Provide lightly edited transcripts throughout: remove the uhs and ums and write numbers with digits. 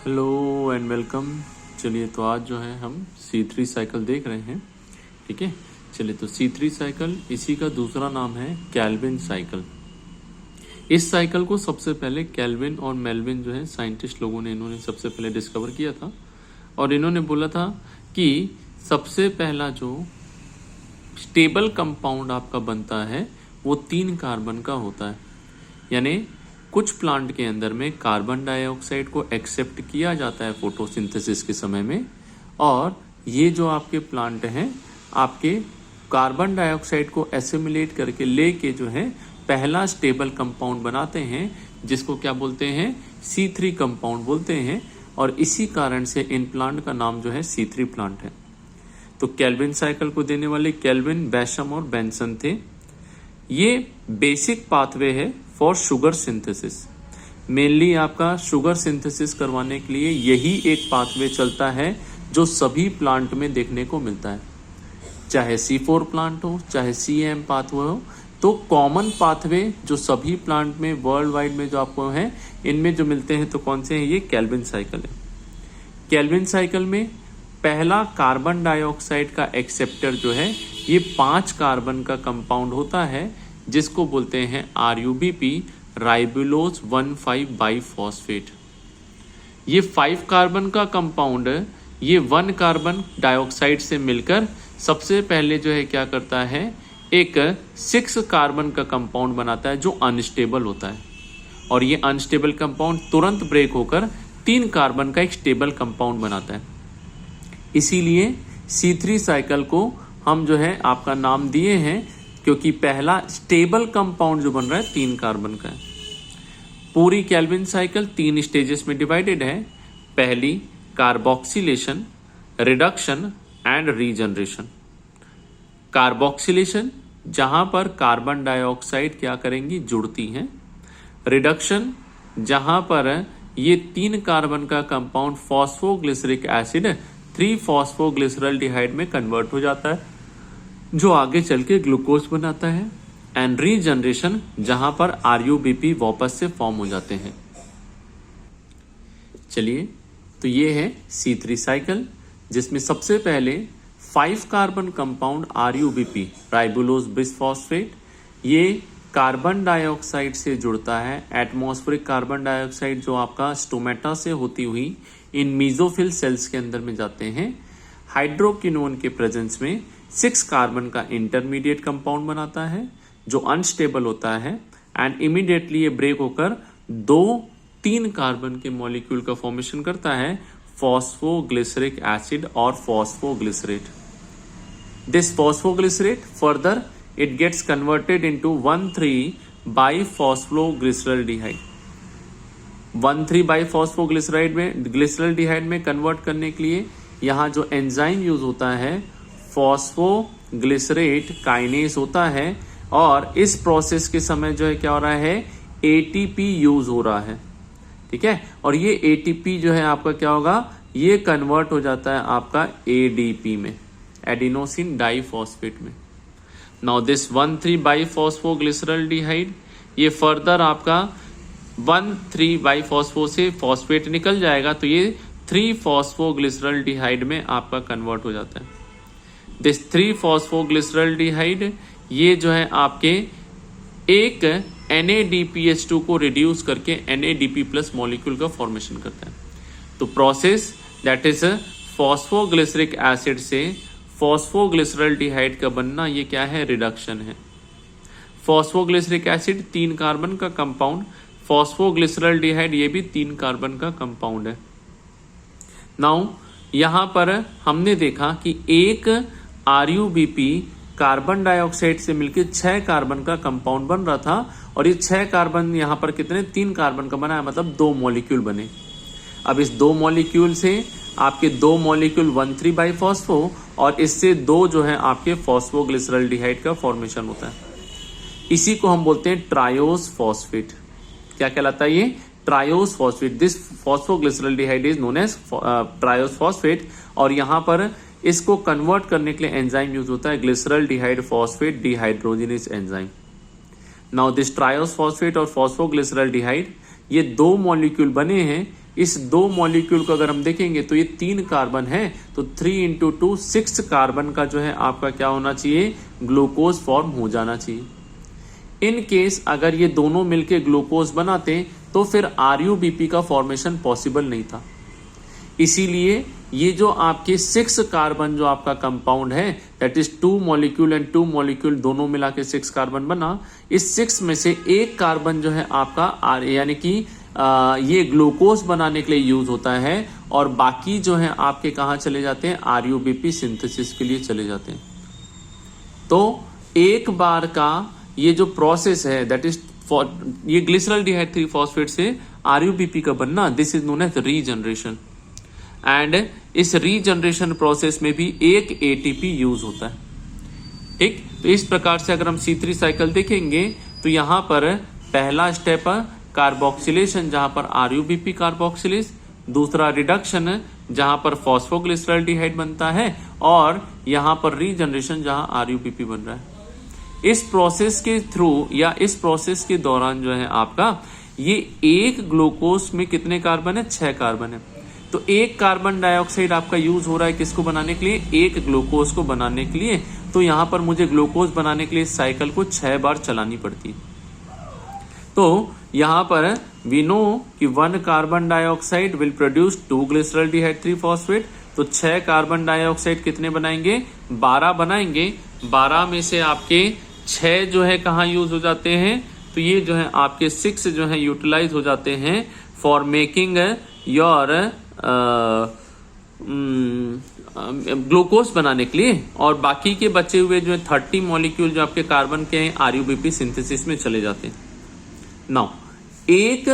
Hello and welcome. चलिए तो आज जो है हम C3 साइकिल देख रहे हैं। ठीक है, चलिए तो C3 साइकिल, इसी का दूसरा नाम है केल्विन साइकिल। इस साइकिल को सबसे पहले केल्विन और मेल्विन जो है साइंटिस्ट लोगों ने इन्होंने सबसे पहले डिस्कवर किया था और इन्होंने बोला था कि सबसे पहला जो स्टेबल कंपाउंड आपका बनता है वो 3 कार्बन का होता है। यानी कुछ प्लांट के अंदर में कार्बन डाइऑक्साइड को एक्सेप्ट किया जाता है फोटोसिंथेसिस के समय में, और ये जो आपके प्लांट हैं आपके कार्बन डाइऑक्साइड को एसिमिलेट करके लेके जो है पहला स्टेबल कंपाउंड बनाते हैं, जिसको क्या बोलते हैं, C3 कंपाउंड बोलते हैं। और इसी कारण से इन प्लांट का नाम जो है C3 प्लांट है। तो केल्विन साइकिल को देने वाले केल्विन, बैशम और बेंसन थे। ये बेसिक पाथवे है फॉर शुगर सिंथेसिस। मेनली आपका शुगर सिंथेसिस करवाने के लिए यही एक पाथवे चलता है जो सभी प्लांट में देखने को मिलता है, चाहे C4 प्लांट हो चाहे CM पाथवे हो। तो कॉमन पाथवे जो सभी प्लांट में वर्ल्ड वाइड में जो आपको है इनमें जो मिलते हैं तो कौन से हैं, ये केल्विन साइकिल है। केल्विन साइकिल में पहला कार्बन डाइऑक्साइड का एक्सेप्टर जो है ये 5 कार्बन का कंपाउंड होता है, जिसको बोलते हैं RUBP, राइबुलोज 1,5 बाइफॉस्फेट। ये 5 कार्बन का कंपाउंड ये 1 कार्बन डाइऑक्साइड से मिलकर सबसे पहले जो है क्या करता है, एक 6 कार्बन का कंपाउंड बनाता है जो अनस्टेबल होता है। और ये अनस्टेबल कंपाउंड तुरंत ब्रेक होकर 3 कार्बन का एक स्टेबल कंपाउंड बनाता है। इसीलिए C3 साइकिल को हम जो है आपका नाम दिए हैं, क्योंकि पहला स्टेबल कंपाउंड जो बन रहा है 3 कार्बन का है। पूरी केल्विन साइकिल 3 स्टेजेस में डिवाइडेड है। पहली carboxylation, reduction and regeneration. Carboxylation जहां पर कार्बन डाइऑक्साइड क्या करेंगी, जुड़ती हैं। रिडक्शन जहां पर ये 3 कार्बन का कंपाउंड फॉस्फोग्लिसरिक एसिड 3-फॉस्फोग्लिसरल्डिहाइड में कन्वर्ट हो जाता है, जो आगे चल के ग्लूकोज बनाता है। एंड रीजनरेशन जहां पर RUBP वापस से फॉर्म हो जाते हैं। चलिए तो ये है C3 साइकिल, जिसमें सबसे पहले 5 carbon compound RUBP, ribulose bisphosphate, ये कार्बन डाइऑक्साइड से जुड़ता है। एटमॉस्फेरिक कार्बन डाइऑक्साइड जो आपका स्टोमेटा से होती हुई इन मीजोफिल सेल्स के अंदर में जाते हैं। हाइड्रोक्विनोन के प्रेजेंस में 6 कार्बन का इंटरमीडिएट कंपाउंड बनाता है जो अनस्टेबल होता है, एंड इमीडिएटली ये ब्रेक होकर 2-3 कार्बन के मॉलिक्यूल का फॉर्मेशन करता है, फॉस्फोग्लिसरिक एसिड और phosphoglycerate. This phosphoglycerate further it gets converted into 1,3-biphosphoglyceraldehyde। 1,3-biphosphoglyceraldehyde में कन्वर्ट करने के लिए यहाँ जो एंजाइम यूज होता है फॉस्फोग्लिसरेट काइनेज होता है, और इस प्रोसेस के समय जो है क्या हो रहा है, ATP यूज हो रहा है। ठीक है, और ये ATP जो है आपका क्या होगा, ये कन्वर्ट हो जाता है आपका ADP में, एडिनोसिन डाइफॉस्फेट में। नाउ दिस 1,3-biphosphoglyceraldehyde ये फर्दर आपका 1,3-biphospho से फॉस्फेट निकल जाएगा, तो ये 3-phosphoglyceraldehyde में आपका कन्वर्ट हो जाता है। दिस 3-phosphoglyceraldehyde ये जो है आपके एक NADPH2 को रिड्यूस करके NADP प्लस मॉलिक्यूल का फॉर्मेशन करता है। तो process that is phosphoglyceric acid से फॉस्फोग्लिसरल्डिहाइड का बनना, ये क्या है, रिडक्शन है। फॉस्फोग्लिसरिक एसिड 3 कार्बन का कंपाउंड, फॉस्फोग्लिसरल्डिहाइड ये भी 3 कार्बन का कंपाउंड है। नाउ यहां पर हमने देखा कि एक RUBP कार्बन डाइऑक्साइड से मिलकर 6 कार्बन का कंपाउंड बन रहा था, और ये 6 कार्बन यहां पर कितने, 3 कार्बन का बना है, मतलब 2 मॉलिक्यूल बने। अब इस 2 मॉलिक्यूल से आपके 2 मॉलिक्यूल 1,3-बाइफॉस्फो, और इससे 2 जो है आपके फॉस्फोग्लिसरल्डिहाइड का फॉर्मेशन होता है। इसी को हम बोलते हैं ट्रायोस फॉस्फेट। क्या कहलाता है ये, triose phosphate. This phosphoglyceraldehyde is known as triose phosphate, और यहाँ पर इसको कन्वर्ट करने के लिए एंजाइम यूज होता है glyceraldehyde phosphate dehydrogenase enzyme. Now this triose phosphate और फॉस्फोग्लिसरल्डिहाइड ये 2 मॉलिक्यूल बने हैं, इस 2 मॉलिक्यूल को अगर हम देखेंगे तो ये 3 कार्बन है, तो 3 × 2 6 कार्बन का जो है आपका क्या होना चाहिए, ग्लूकोज फॉर्म हो जाना चाहिए। इन केस अगर ये दोनों मिलके ग्लूकोज बनाते तो फिर RUBP का फॉर्मेशन पॉसिबल नहीं था। इसीलिए ये जो आपके 6 कार्बन जो आपका कंपाउंड है, that is 2 molecule and 2 molecule दोनों मिला के 6 कार्बन बना। इस 6 में से एक कार्बन जो है आपका यानी कि ये ग्लूकोज बनाने के लिए यूज होता है, और बाकी जो है आपके कहाँ चले जाते हैं, RUBP सिंथेसिस के लिए चले जाते हैं। तो एक बार का ये जो प्रोसेस है, दैट इज ये ग्लिसरॉल्डिहाइड 3 फॉस्फेट से RUBP का बनना, this is known as regeneration. And इस रीजनरेशन प्रोसेस में भी एक ATP यूज होता है। ठीक, तो इस प्रकार से अगर हम C3 साइकिल देखेंगे तो यहां पर पहला स्टेप कार्बोक्सिलेशन, जहां पर RUBP कार्बोक्सिलेज, दूसरा रिडक्शन जहां पर फॉस्फोग्लिसरॉल्डिहाइड बनता है, और यहां पर रीजनरेशन जहां RUBP बन रहा है। इस प्रोसेस के थ्रू या इस प्रोसेस के दौरान जो है आपका ये एक ग्लूकोज में कितने कार्बन है, 6 कार्बन है। तो एक कार्बन डाइऑक्साइड आपका यूज हो रहा है किसको बनाने के लिए, एक ग्लूकोज को बनाने के लिए। तो यहां पर मुझे ग्लूकोज बनाने के लिए इस साइकिल को 6 बार चलानी पड़ती है। तो यहां पर वी नो कि 1 carbon dioxide will produce 2 glyceraldehyde 3 phosphate. तो 6 कार्बन डाइऑक्साइड कितने बनाएंगे, 12 बनाएंगे। 12 में से आपके 6 जो है कहाँ यूज हो जाते हैं, तो ये जो है आपके 6 जो है यूटिलाइज हो जाते हैं फॉर मेकिंग योर ग्लूकोज बनाने के लिए, और बाकी के बचे हुए जो है 30 मॉलिक्यूल जो आपके कार्बन के हैं RUBP सिंथेसिस में चले जाते हैं। नाउ एक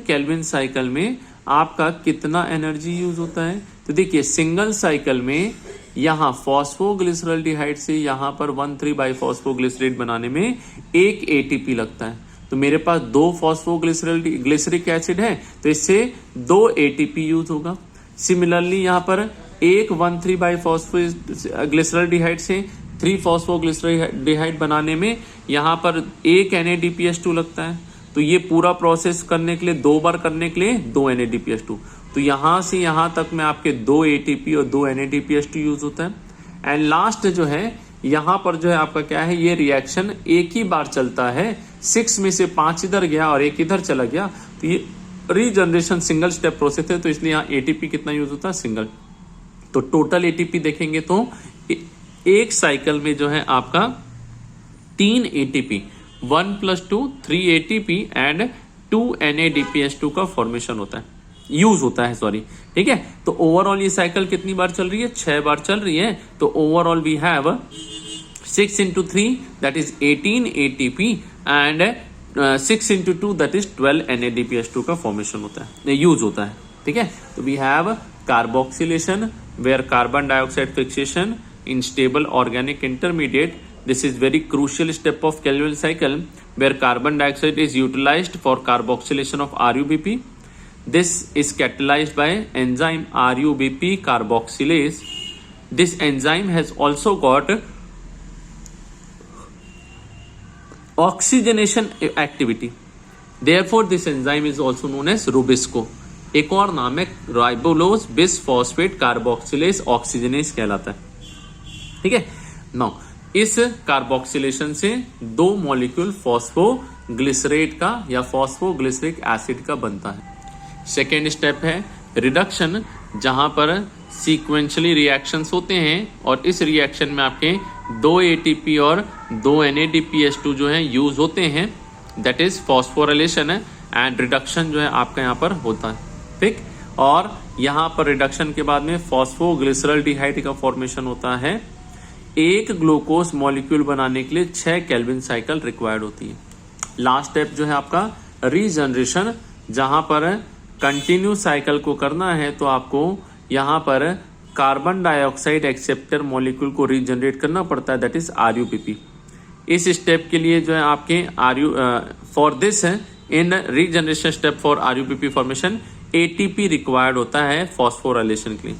केल्विन साइकिल में आपका कितना एनर्जी यूज होता है, तो देखिए सिंगल साइकिल में यहां फॉस्फोग्लिसरॉल्डिहाइड से यहां पर 1,3-बाइफॉस्फोग्लिसरेट बनाने में एक ATP लगता है। तो मेरे पास 2 फॉस्फोग्लिसरिक एसिड है, तो इससे 2 ATP यूज होगा। सिमिलरली यहां पर एक 1,3-बाइफॉस्फोग्लिसरॉल्डिहाइड से 3 फॉस्फोग्लिसरॉल्डिहाइड बनाने में यहां पर एक NADPH2 लगता है। तो ये पूरा प्रोसेस करने के लिए 2 बार करने के लिए 2 NADPH2। तो यहां से यहां तक में आपके 2 ATP और 2 NADPH2 यूज होता है। एंड लास्ट जो है यहां पर जो है आपका क्या है, ये रिएक्शन एक ही बार चलता है। 6 में से 5 इधर गया और एक इधर चला गया, तो ये रीजनरेशन सिंगल स्टेप प्रोसेस है। तो इसलिए यहाँ ATP कितना यूज होता है, सिंगल। तो टोटल ATP देखेंगे तो एक साइकिल में जो है आपका 3 ATP, 1 + 2 3 ATP एंड 2 NADPH2 का फॉर्मेशन होता है, यूज होता है, सॉरी। ठीक है, तो ओवरऑल ये साइकिल कितनी बार चल रही है, 6 बार चल रही है। तो overall we have 6 × 3 that is 18 ATP and 6 × 2 that is 12 NADPH2 का फॉर्मेशन होता है, यूज होता है। ठीक है, तो we have carboxylation where carbon dioxide fixation in stable organic intermediate. This is very crucial step of Calvin cycle where carbon dioxide is utilized for carboxylation of RUBP. This is catalyzed by enzyme RUBP carboxylase. This enzyme has also got oxygenation activity. Therefore, this enzyme is also known as Rubisco. एक और नाम है राइबोलोज bisphosphate carboxylase oxygenase कहलाता है। ठीक है, now इस carboxylation से 2 मॉलिक्यूल फॉस्फोग्लिसरेट का या फॉस्फोग्लिसरिक एसिड का बनता है। सेकेंड स्टेप है रिडक्शन, जहां पर सीक्वेंशियली रिएक्शंस होते हैं और इस रिएक्शन में आपके 2 ATP और 2 NADPH2 जो है यूज होते हैं, that is phosphorylation and reduction जो है आपका यहाँ पर होता है। ठीक, और यहाँ पर रिडक्शन के बाद में फॉस्फोग्लिसरॉल्डिहाइड का फॉर्मेशन होता है। एक ग्लूकोज मॉलिक्यूल बनाने के लिए 6 केल्विन साइकिल रिक्वायर्ड होती है। लास्ट स्टेप जो है आपका रीजनरेशन, जहां पर कंटिन्यू साइकिल को करना है तो आपको यहां पर कार्बन डाइऑक्साइड एक्सेप्टर मॉलिक्यूल को रीजनरेट करना पड़ता है, दैट इज RUBP। इस स्टेप के लिए जो है आपके for this in regeneration step for RUBP formation ATP required होता है फॉस्फोराइलेशन के लिए।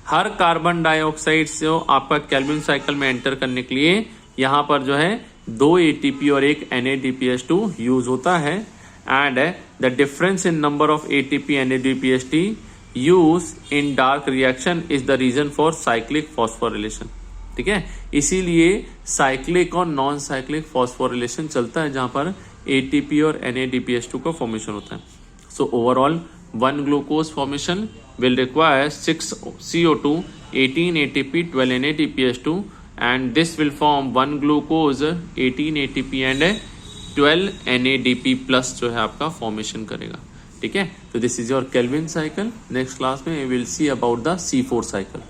हर कार्बन डाइऑक्साइड से आपका केल्विन साइकिल में एंटर करने के लिए यहाँ पर जो है 2 ATP और एक NADPH2 यूज होता है। and the difference in number of ATP NADPHT used in dark reaction is the reason for cyclic phosphorylation. ठीक है, इसीलिए साइक्लिक और नॉन साइक्लिक फॉस्फोरिलेशन चलता है जहां पर ATP और NADPH2 का फॉर्मेशन होता है. So overall 1 glucose formation will require 6 CO2, 18 ATP, 12 NADPH2, and this will form 1 glucose, 18 ATP and 12 NADP plus जो है आपका फॉर्मेशन करेगा. ठीक है, तो this is your Calvin cycle. Next class में we will see about the C4 cycle.